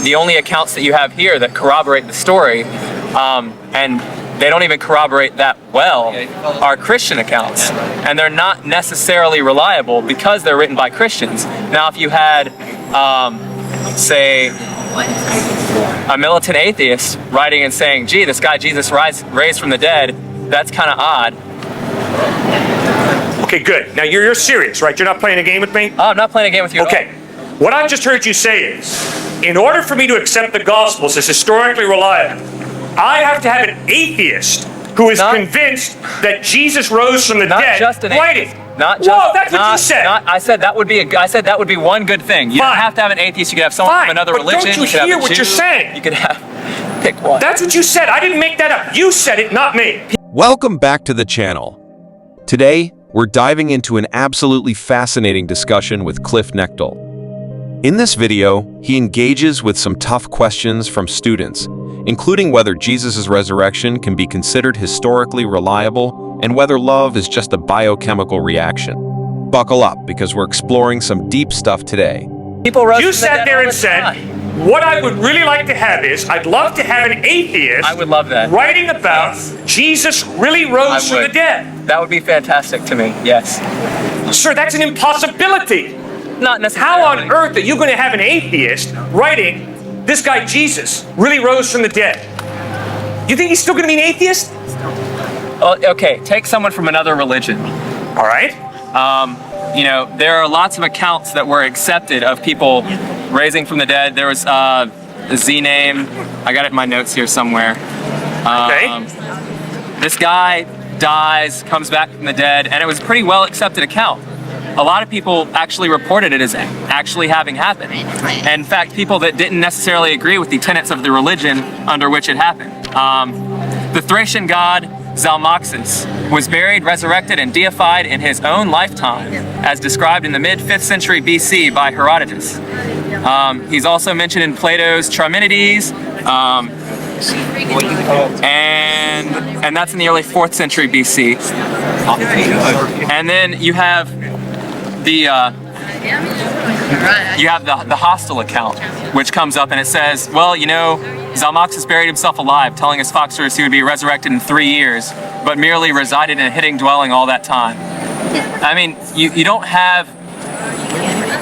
the only accounts that you have here that corroborate the story, and they don't even corroborate that well, are Christian accounts. And they're not necessarily reliable because they're written by Christians. Now, if you had, say, a militant atheist writing and saying, gee, this guy Jesus raised from the dead, that's kind of odd. Okay, good. Now, you're serious, right? You're not playing a game with me? Oh, I'm not playing a game with you at all. Okay. What I've just heard you say is, in order for me to accept the Gospels as historically reliable, I have to have an atheist who is convinced that Jesus rose from the dead. Just an atheist. Not just. Whoa, that's what you said. I said that would be one good thing. You don't have to have an atheist. You could have someone from another religion. Don't you hear what you're saying? You could have. Pick one. That's what you said. I didn't make that up. You said it, not me. Welcome back to the channel. Today, we're diving into an absolutely fascinating discussion with Cliffe Knechtle. In this video, he engages with some tough questions from students, including whether Jesus' resurrection can be considered historically reliable and whether love is just a biochemical reaction. Buckle up, because we're exploring some deep stuff today. You sat there and said, what I would really like to have is, I'd love to have an atheist I would love that. writing about Jesus really rose from the dead. That would be fantastic to me, yes. Sir, that's an impossibility. Not necessarily. How on earth are you going to have an atheist writing, this guy Jesus really rose from the dead? You think he's still going to be an atheist? Okay, take someone from another religion. All right. You know, there are lots of accounts that were accepted of people raising from the dead. There was a Z name. I got it in my notes here somewhere. Okay. This guy dies, comes back from the dead, and it was a pretty well accepted account. A lot of people actually reported it as actually having happened. And in fact, people that didn't necessarily agree with the tenets of the religion under which it happened. The Thracian god Zalmoxis was buried, resurrected, and deified in his own lifetime, as described in the mid-5th century BC by Herodotus. He's also mentioned in Plato's Charmides, and that's in the early 4th century BC. And then you have the hostile account, which comes up and it says, well, you know, Zalmoxis buried himself alive, telling his foxers he would be resurrected in 3 years, but merely resided in a hidden dwelling all that time. I mean, you don't have,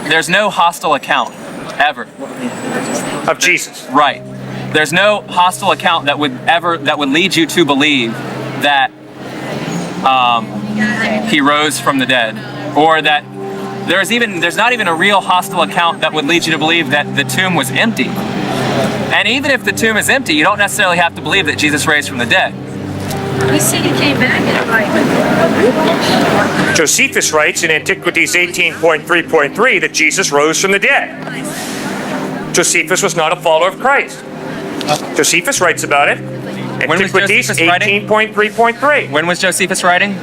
there's no hostile account, ever. Of Jesus. Right. There's no hostile account that would lead you to believe that he rose from the dead, or that there's not even a real hostile account that would lead you to believe that the tomb was empty. And even if the tomb is empty, you don't necessarily have to believe that Jesus raised from the dead. We see he came back at Josephus writes in Antiquities 18.3.3 that Jesus rose from the dead. Josephus was not a follower of Christ. Josephus writes about it. Antiquities 18.3.3. When was Josephus writing?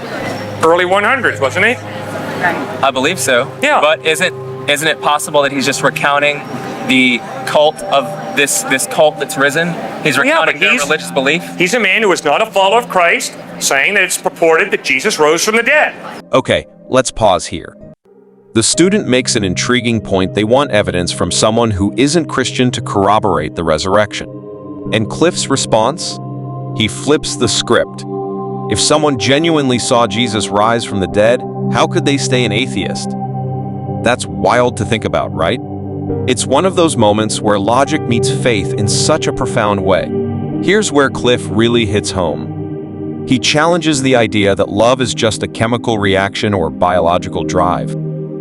Early 100s, wasn't he? I believe so. Yeah. But isn't it possible that he's just recounting the cult of this cult that's risen? He's recounting their religious belief? He's a man who is not a follower of Christ, saying that it's purported that Jesus rose from the dead. Okay, let's pause here. The student makes an intriguing point. They want evidence from someone who isn't Christian to corroborate the resurrection. And Cliffe's response? He flips the script. If someone genuinely saw Jesus rise from the dead, how could they stay an atheist? That's wild to think about, right? It's one of those moments where logic meets faith in such a profound way. Here's where Cliffe really hits home. He challenges the idea that love is just a chemical reaction or biological drive.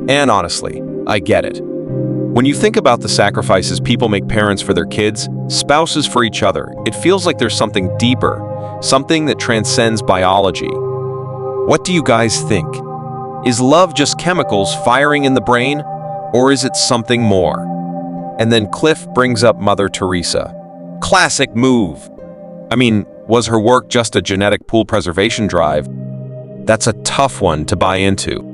And honestly, I get it. When you think about the sacrifices people make, parents for their kids, spouses for each other, it feels like there's something deeper, something that transcends biology. What do you guys think? Is love just chemicals firing in the brain, or is it something more? And then Cliffe brings up Mother Teresa. Classic move. I mean, was her work just a genetic pool preservation drive? That's a tough one to buy into.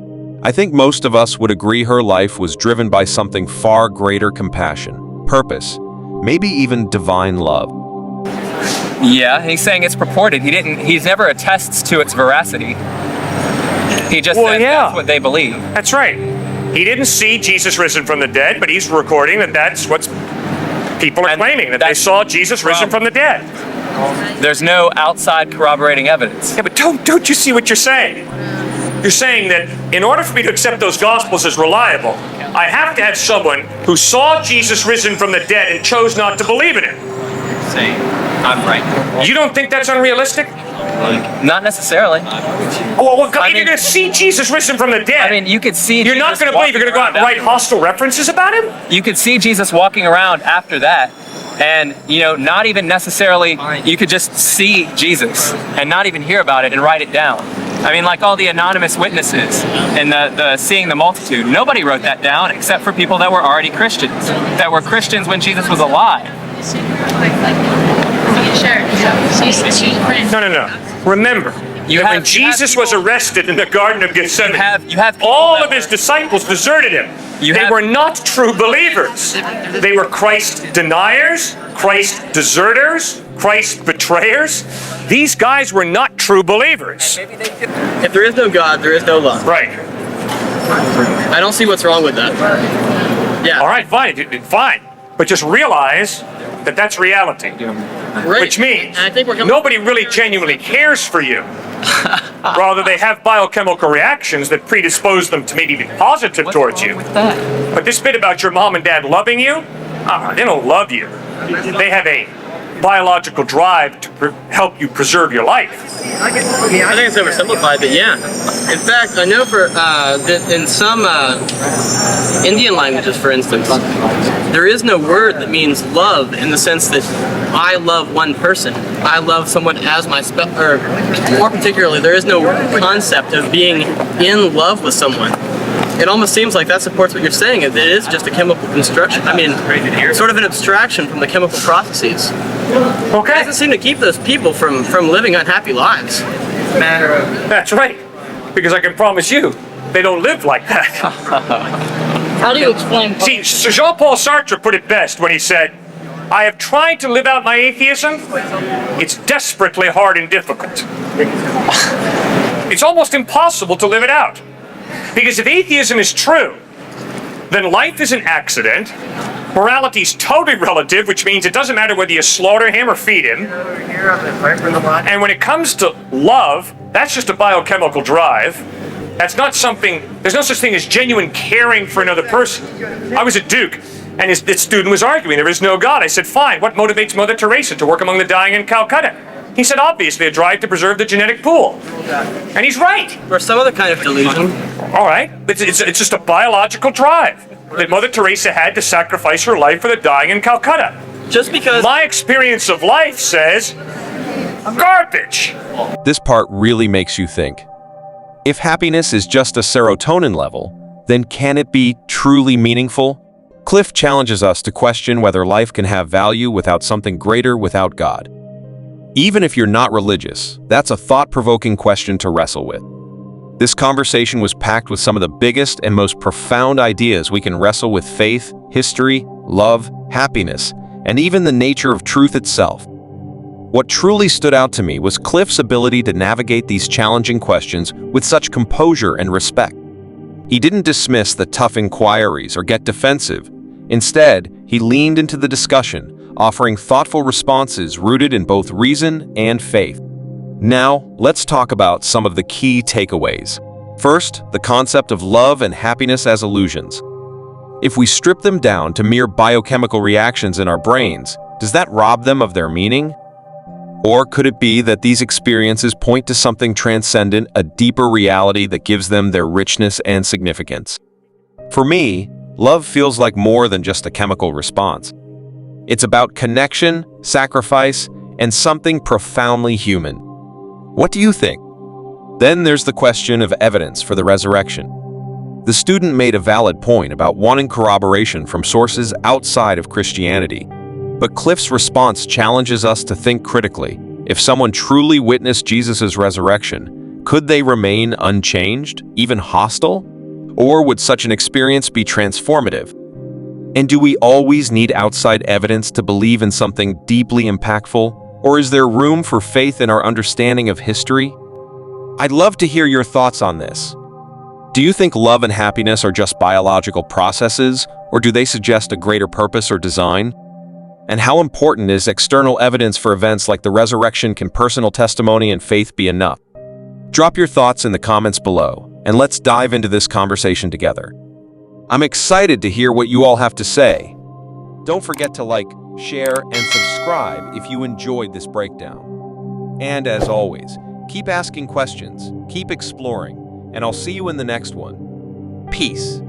I think most of us would agree her life was driven by something far greater: compassion, purpose, maybe even divine love. Yeah, he's saying it's purported. He's never attests to its veracity. He just said that's what they believe. That's right. He didn't see Jesus risen from the dead, but he's recording that that's what People are And claiming that they that's saw Jesus risen from the dead. There's no outside corroborating evidence. Yeah, but don't you see what you're saying? You're saying that in order for me to accept those Gospels as reliable, I have to have someone who saw Jesus risen from the dead and chose not to believe in him. Saying I'm right. You don't think that's unrealistic? Not necessarily. Well, if you're going to see Jesus risen from the dead, I mean, you could see. you're not going to believe. You're going to go out and write hostile references about him? You could see Jesus walking around after that, and not even necessarily. You could just see Jesus and not even hear about it and write it down. I mean, like all the anonymous witnesses and the seeing the multitude. Nobody wrote that down except for people that were already Christians, that were Christians when Jesus was alive. No. Remember, when Jesus was arrested in the Garden of Gethsemane, you have all of his disciples deserted him. They were not true believers. They were Christ deniers, Christ deserters, Christ betrayers. These guys were not true believers. If there is no God, there is no love. Right. I don't see what's wrong with that. Yeah. All right, fine. But just realize that that's reality. Right. Which means And I think we're coming nobody really genuinely cares for you. Rather, they have biochemical reactions that predispose them to maybe be positive towards you. But this bit about your mom and dad loving you, they don't love you. They have a biological drive to help you preserve your life. I think it's oversimplified, but yeah. In fact, I know for that in some Indian languages, for instance, there is no word that means love in the sense that I love one person. I love someone as my or more particularly, there is no concept of being in love with someone. It almost seems like that supports what you're saying. It is just a chemical construction. I mean, sort of an abstraction from the chemical processes. Okay. It doesn't seem to keep those people from living unhappy lives. That's right. Because I can promise you, they don't live like that. How do you explain? See, Sir Jean-Paul Sartre put it best when he said, I have tried to live out my atheism. It's desperately hard and difficult. It's almost impossible to live it out. Because if atheism is true, then life is an accident, morality is totally relative, which means it doesn't matter whether you slaughter him or feed him. And when it comes to love, that's just a biochemical drive. That's not something, there's no such thing as genuine caring for another person. I was at Duke, and this student was arguing, there is no God. I said, fine, what motivates Mother Teresa to work among the dying in Calcutta? He said, obviously, a drive to preserve the genetic pool. And he's right. Or some other kind of delusion. All right, it's just a biological drive that Mother Teresa had to sacrifice her life for the dying in Calcutta. Just because... My experience of life says, garbage. This part really makes you think. If happiness is just a serotonin level, then can it be truly meaningful? Cliffe challenges us to question whether life can have value without something greater, without God. Even if you're not religious, that's a thought-provoking question to wrestle with. This conversation was packed with some of the biggest and most profound ideas we can wrestle with: faith, history, love, happiness, and even the nature of truth itself. What truly stood out to me was Cliffe's ability to navigate these challenging questions with such composure and respect. He didn't dismiss the tough inquiries or get defensive. Instead, he leaned into the discussion, offering thoughtful responses rooted in both reason and faith. Now, let's talk about some of the key takeaways. First, the concept of love and happiness as illusions. If we strip them down to mere biochemical reactions in our brains, does that rob them of their meaning? Or could it be that these experiences point to something transcendent, a deeper reality that gives them their richness and significance? For me, love feels like more than just a chemical response. It's about connection, sacrifice, and something profoundly human. What do you think? Then there's the question of evidence for the resurrection. The student made a valid point about wanting corroboration from sources outside of Christianity. But Cliffe's response challenges us to think critically. If someone truly witnessed Jesus' resurrection, could they remain unchanged, even hostile? Or would such an experience be transformative? And do we always need outside evidence to believe in something deeply impactful? Or is there room for faith in our understanding of history? I'd love to hear your thoughts on this. Do you think love and happiness are just biological processes, or do they suggest a greater purpose or design? And how important is external evidence for events like the resurrection? Can personal testimony and faith be enough? Drop your thoughts in the comments below, and let's dive into this conversation together. I'm excited to hear what you all have to say. Don't forget to like, share, and subscribe if you enjoyed this breakdown. And as always, keep asking questions, keep exploring, and I'll see you in the next one. Peace.